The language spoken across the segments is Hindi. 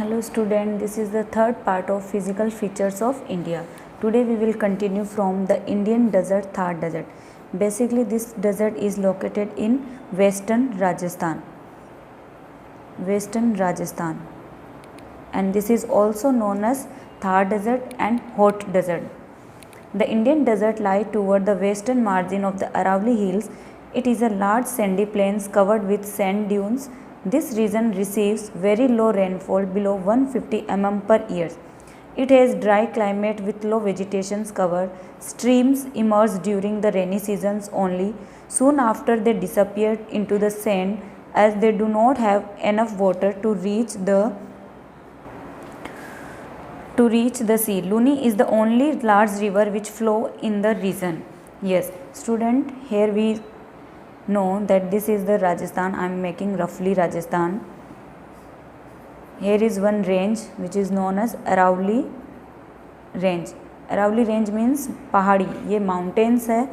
Hello student, this is the third part of physical features of India. Today we will continue from the Indian desert, Thar desert. Basically this desert is located in western Rajasthan. And this is also known as Thar desert and hot desert. The Indian desert lies toward the western margin of the Aravalli Hills. It is a large sandy plains covered with sand dunes. This region receives very low rainfall below 150 mm per year. It has dry climate with low vegetation cover. Streams emerge during the rainy seasons only. Soon after they disappear into the sand as they do not have enough water to reach the sea. Luni is the only large river which flow in the region. Yes, student, here we know that this is the Rajasthan. I am making roughly Rajasthan. Here is one range which is known as Aravalli range. Aravalli range means पहाड़ी, ये माउंटेन्स है.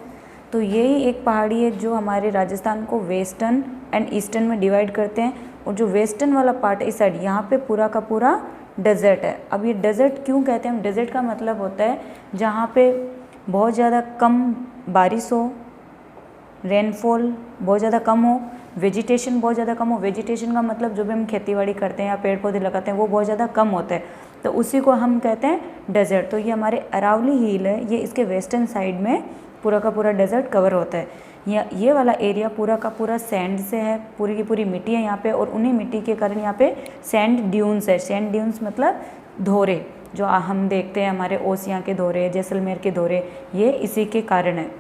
तो यही एक पहाड़ी है जो हमारे राजस्थान को वेस्टर्न एंड ईस्टर्न में डिवाइड करते हैं. और जो वेस्टर्न वाला पार्ट है इस साइड, यहाँ पे पूरा का पूरा डेजर्ट है. अब ये डेजर्ट क्यों कहते हैं? डेजर्ट का मतलब होता है जहाँ पे बहुत ज़्यादा कम बारिश हो, रेनफॉल बहुत ज़्यादा कम हो, वेजिटेशन बहुत ज़्यादा कम हो. वेजिटेशन का मतलब जो भी हम खेतीबाड़ी करते हैं या पेड़ पौधे लगाते हैं वो बहुत ज़्यादा कम होता है, तो उसी को हम कहते हैं डेजर्ट. तो ये हमारे अरावली हिल है, ये इसके वेस्टर्न साइड में पूरा का पूरा डेजर्ट कवर होता है. ये वाला एरिया पूरा का पूरा सैंड से है, पूरी की पूरी मिट्टी है यहाँ पे. और उन्हीं मिट्टी के कारण यहाँ पे सैंड ड्यून्स है. सैंड ड्यून्स मतलब धोरे, जो हम देखते हैं हमारे ओसियाँ के धोरे, जैसलमेर के धोरे, ये इसी के कारण है.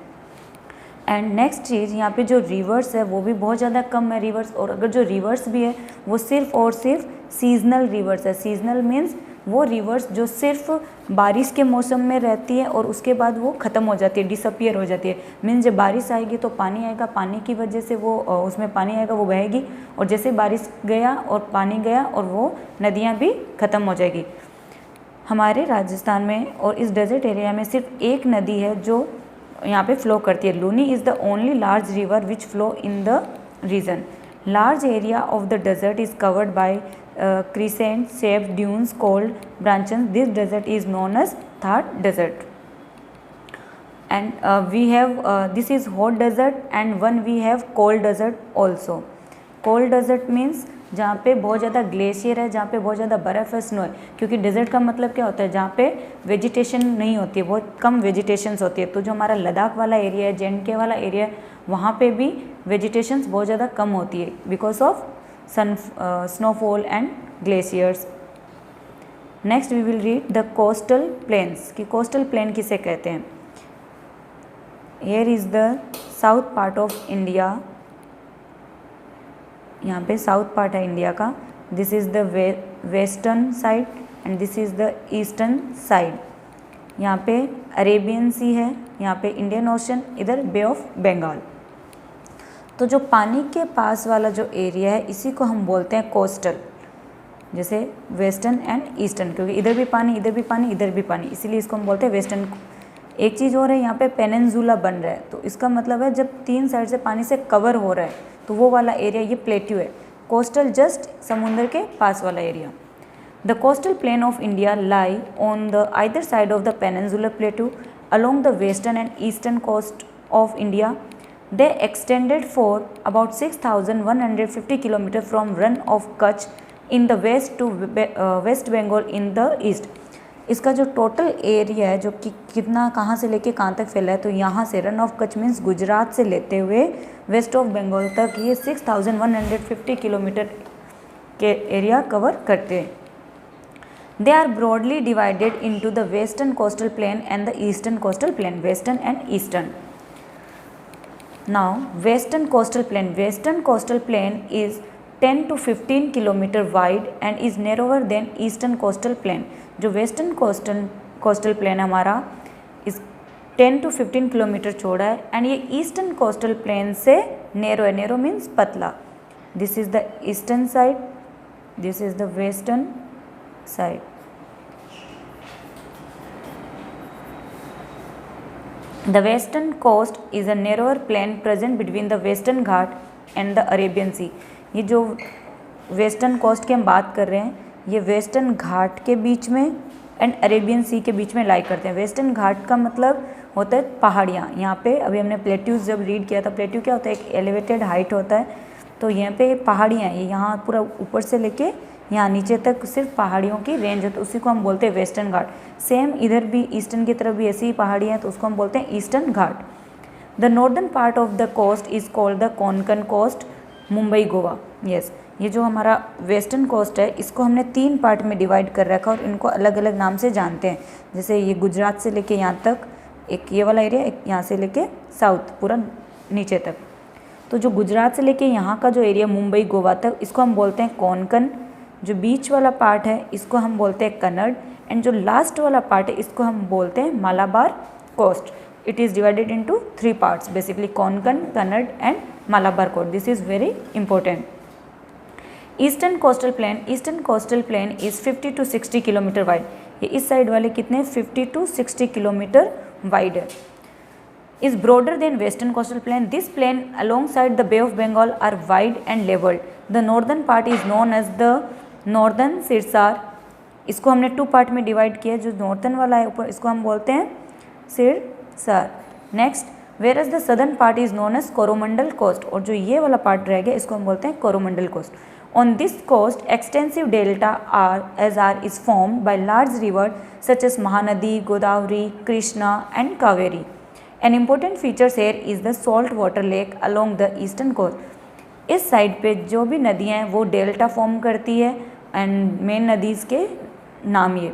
एंड नेक्स्ट चीज़, यहाँ पे जो रिवर्स है वो भी बहुत ज़्यादा कम है रिवर्स. और अगर जो रिवर्स भी है वो सिर्फ और सिर्फ सीजनल रिवर्स है. सीजनल मीन्स वो रिवर्स जो सिर्फ बारिश के मौसम में रहती है और उसके बाद वो ख़त्म हो जाती है, डिसअपियर हो जाती है. मीन्स जब बारिश आएगी तो पानी आएगा, पानी की वजह से वो उसमें पानी आएगा, वो बहेगी. और जैसे बारिश गया और पानी गया और वो नदियाँ भी ख़त्म हो जाएगी. हमारे राजस्थान में और इस डेजर्ट एरिया में सिर्फ एक नदी है जो यहाँ पे फ्लो करती है. Luni is the only large river which flow in the region. Large area of the desert is covered by crescent shaped dunes called branches. This desert is known as Thar desert. And we have this is hot desert and one we have cold desert also. Cold desert means जहाँ पे बहुत ज़्यादा ग्लेशियर है, जहाँ पे बहुत ज़्यादा बर्फ़ है, स्नो है. क्योंकि डेजर्ट का मतलब क्या होता है? जहाँ पे वेजिटेशन नहीं होती है, बहुत कम वेजिटेशंस होती है. तो जो हमारा लद्दाख वाला एरिया है, JNK वाला एरिया है, वहाँ पे भी वेजिटेशंस बहुत ज़्यादा कम होती है because of snowfall and glaciers. Next we will read the coastal plains. कि coastal plain किसे कहते हैं? Here is the south part of India. यहाँ पे साउथ पार्ट है इंडिया का. This is the western side and this is the eastern side. यहाँ पे अरेबियन सी है, यहाँ पे इंडियन ओशन, इधर बे ऑफ बंगाल. तो जो पानी के पास वाला जो एरिया है इसी को हम बोलते हैं कोस्टल. जैसे वेस्टर्न एंड ईस्टर्न, क्योंकि इधर भी पानी, इधर भी पानी, इधर भी पानी, इसीलिए इसको हम बोलते हैं वेस्टर्न. एक चीज़ और है, यहाँ पे पेनिनसुला बन रहा है, तो इसका मतलब है जब तीन साइड से पानी से कवर हो रहा है तो वो वाला एरिया ये प्लेट्यू है. कोस्टल जस्ट समुद्र के पास वाला area. The coastal plain of India lie on the either side of the peninsular plateau along the western and eastern coast of India. They extended for about 6,150 km from Run of Kutch in the west to West Bengal in the east. इसका जो टोटल एरिया है जो कि कितना कहाँ से लेके कहाँ तक फैला है, तो यहाँ से run of Kutch means Gujarat से लेते हुए वेस्ट ऑफ बंगाल तक ये 6,150 किलोमीटर के एरिया कवर करते हैं. They are broadly divided into the western coastal plain and the eastern coastal plain. Western and eastern. Now western coastal plain. Western coastal plain is 10 to 15 kilometer wide and is narrower than eastern coastal plain. जो western coastal plain हमारा इस 10 to 15 किलोमीटर चौड़ा है एंड ये ईस्टर्न कोस्टल प्लेन से नेरो है. नेरो मीन्स पतला. This is the eastern side, this is the western side. The western coast is a narrower plain present between the Western Ghat and the Arabian Sea. ये जो वेस्टर्न कोस्ट की हम बात कर रहे हैं ये वेस्टर्न घाट के बीच में एंड अरेबियन सी के बीच में लाई करते हैं। वेस्टर्न घाट का मतलब होता है पहाड़ियाँ। यहाँ पे अभी हमने प्लेट्यूज जब रीड किया था, प्लेट्यू क्या होता है, एक एलिवेटेड हाइट होता है। तो यहाँ पे पहाड़ियाँ, ये यहाँ पूरा ऊपर से लेके यहाँ नीचे तक सिर्फ पहाड़ियों की रेंज है, तो उसी को हम बोलते हैं वेस्टर्न घाट। सेम इधर भी ईस्टर्न की तरफ भी ऐसी ही पहाड़ियाँ हैं, तो उसको हम बोलते हैं Eastern Ghat. The northern part of the coast is called the Konkan coast, Mumbai Goa. Yes, ये जो हमारा वेस्टर्न कोस्ट है इसको हमने 3 पार्ट में डिवाइड कर रखा और इनको अलग अलग नाम से जानते हैं। जैसे ये गुजरात से लेके यहाँ तक एक ये वाला एरिया, एक यहाँ से लेके साउथ पूरा नीचे तक। तो जो गुजरात से लेके यहाँ का जो एरिया मुंबई गोवा तक, इसको हम बोलते हैं कोंकण। जो बीच वाला पार्ट है इसको हम बोलते हैं कन्नड़, एंड जो लास्ट वाला पार्ट है इसको हम बोलते हैं Malabar coast. It is divided into 3 parts basically, Konkan, Kannada and Malabar coast. This is very important. Eastern coastal plain is 50 to 60 kilometre wide. ये इस साइड वाले कितने 50 to 60 किलोमीटर वाइड है। is broader than western coastal plain. This plain alongside the Bay of Bengal are wide and leveled. The northern part is known as the northern Sirsar. इसको हमने 2 पार्ट में डिवाइड किया। जो नॉर्थन वाला है ऊपर, इसको हम बोलते हैं सिरसार। Next, whereas the southern part is known as Coromandel coast, और जो ये वाला पार्ट रह गया इसको हम बोलते हैं Coromandel coast. On this coast, extensive delta is formed by large rivers such as Mahanadi, Godavari, Krishna and Kaveri. An important feature here is the salt water lake along the eastern coast. इस साइड पे जो भी नदियाँ हैं वो डेल्टा फॉर्म करती है एंड मेन नदीज़ के नाम ये।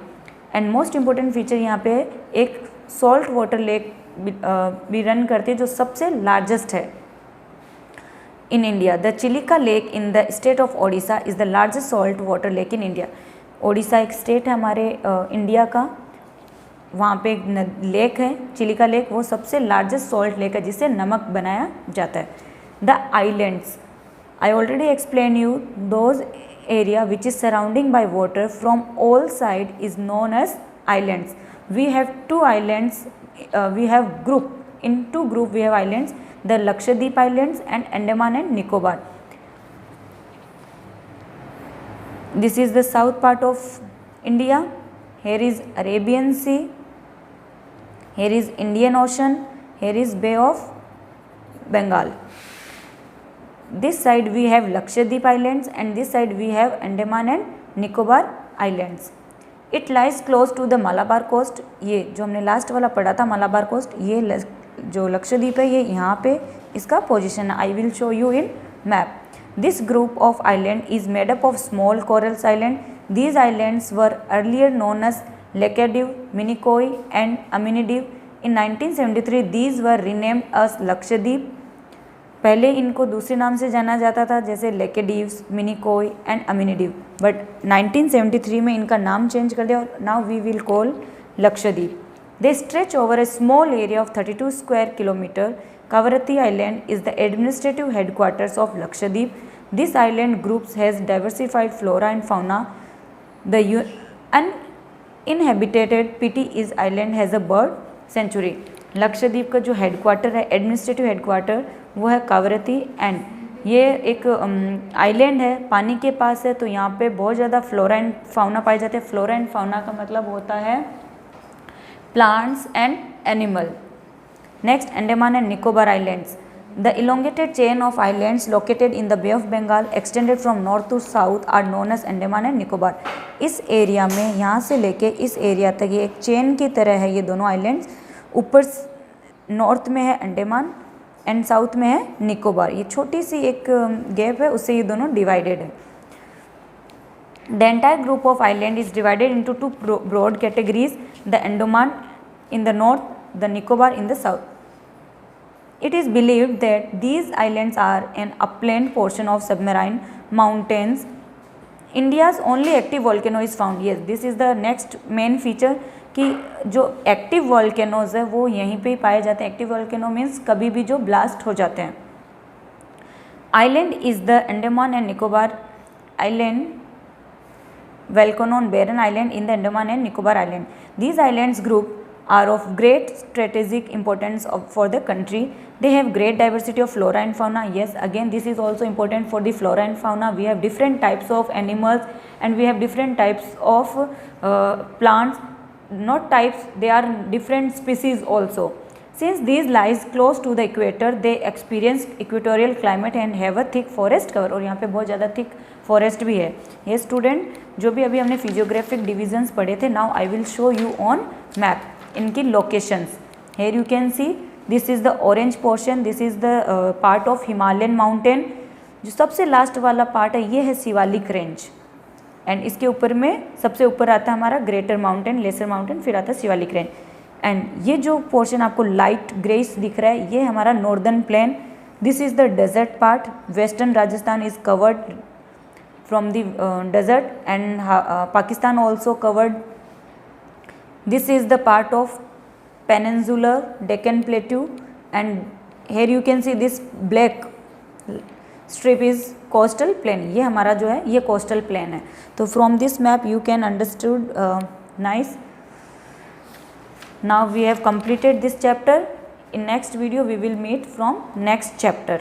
एंड मोस्ट इम्पोर्टेंट फीचर यहाँ पे एक सॉल्ट वाटर लेक भी रन करती है जो सबसे लार्जेस्ट है in India. The Chilika Lake in the state of Odisha is the largest salt water lake in India. Odisha एक स्टेट है हमारे इंडिया का, वहाँ पे एक लेक है चिलिका लेक, वो सबसे लार्जेस्ट सॉल्ट लेक है जिससे नमक बनाया जाता है। The islands, I already explain you, those area which is surrounding by water from all side is known as islands. We have 2 islands, we have group, in 2 group we have islands, the Lakshadweep Islands and Andaman and Nicobar. This is the south part of India. Here is Arabian Sea, here is Indian Ocean, here is Bay of Bengal. This side we have Lakshadweep Islands and this side we have Andaman and Nicobar Islands. It lies close to the Malabar coast. ये जो हमने लास्ट वाला पढ़ा था मलाबार कोस्ट, ये जो लक्षद्वीप है ये यहाँ पे इसका पोजीशन है। I will show you in map. This group of island is made up of small corals island. These islands were earlier known as Laccadive, Minicoy and Amindivi. In 1973 these were renamed as Lakshadweep. पहले इनको दूसरे नाम से जाना जाता था जैसे लेकेडिव्स, मिनिकोई एंड अमिनीडिव, बट 1973 में इनका नाम चेंज कर दिया और now we will call Lakshadweep. They stretch over a small area of 32 square kilometer. Kavaratti Island is the administrative headquarters of Lakshadweep. This island group has diversified flora and fauna. The uninhabited PT is island has a bird sanctuary. Lakshadweep का जो हेडक्वार्टर है, एडमिनिस्ट्रेटिव हेडक्वार्टर, वो है कावरती एंड ये एक आइलैंड है, पानी के पास है, तो यहाँ पे बहुत ज़्यादा फ्लोरा एंड फाउना पाए जाते हैं। फ्लोरा एंड फाउना का मतलब होता है plants and animal. Next, Andaman and Nicobar Islands. The elongated chain of islands located in the Bay of Bengal extended from north to south are known as Andaman and Nicobar. इस एरिया में यहाँ से लेके इस एरिया तक ये एक चेन की तरह है, ये दोनों आइलैंड्स। ऊपर नॉर्थ में है अंडमान एंड साउथ में है निकोबार। ये छोटी सी एक गैप है, उससे ये दोनों डिवाइडेड है। The entire group of island is divided into 2 broad categories, the Andaman in the north, the Nicobar in the south. It is believed that these islands are an upland portion of submarine mountains. India's only active volcano is found. Yes, this is the next main feature कि जो एक्टिव वॉल्केनोज है वो यहीं पे ही पाए जाते हैं। एक्टिव वॉल्केनो मीन्स कभी भी जो ब्लास्ट हो जाते हैं। Island is the Andaman and Nicobar island volcano on barren island in the Andaman and Nicobar Island. These islands group are of great strategic importance for the country. They have great diversity of flora and fauna. Yes, again this is also important for the flora and fauna. We have different types of animals and we have different types of plants, not types, they are different species also. Since these lies close to the equator, they experience equatorial climate and have a thick forest cover. और यहाँ पे बहुत ज़्यादा thick forest भी है. ये स्टूडेंट जो भी अभी हमने फिजियोग्राफिक डिविजन्स पढ़े थे, now I will show you on map इनकी locations. Here you can see this is the orange portion, this is the part of Himalayan mountain. जो सबसे लास्ट वाला पार्ट है ये है शिवालिक रेंज, एंड इसके ऊपर में सबसे ऊपर आता है हमारा ग्रेटर माउंटेन, लेसर माउंटेन, फिर आता है शिवालिक रेंज. एंड ये जो पोर्शन आपको लाइट ग्रेस दिख रहा है ये हमारा northern plain. This is the desert part. Western Rajasthan is covered from the desert and Pakistan also covered. This is the part of peninsular Deccan Plateau, and here you can see this black strip is coastal plain. ये हमारा जो है ये coastal plain है. तो from this map you can understood nice. Now we have completed this chapter. In next video we will meet from next chapter.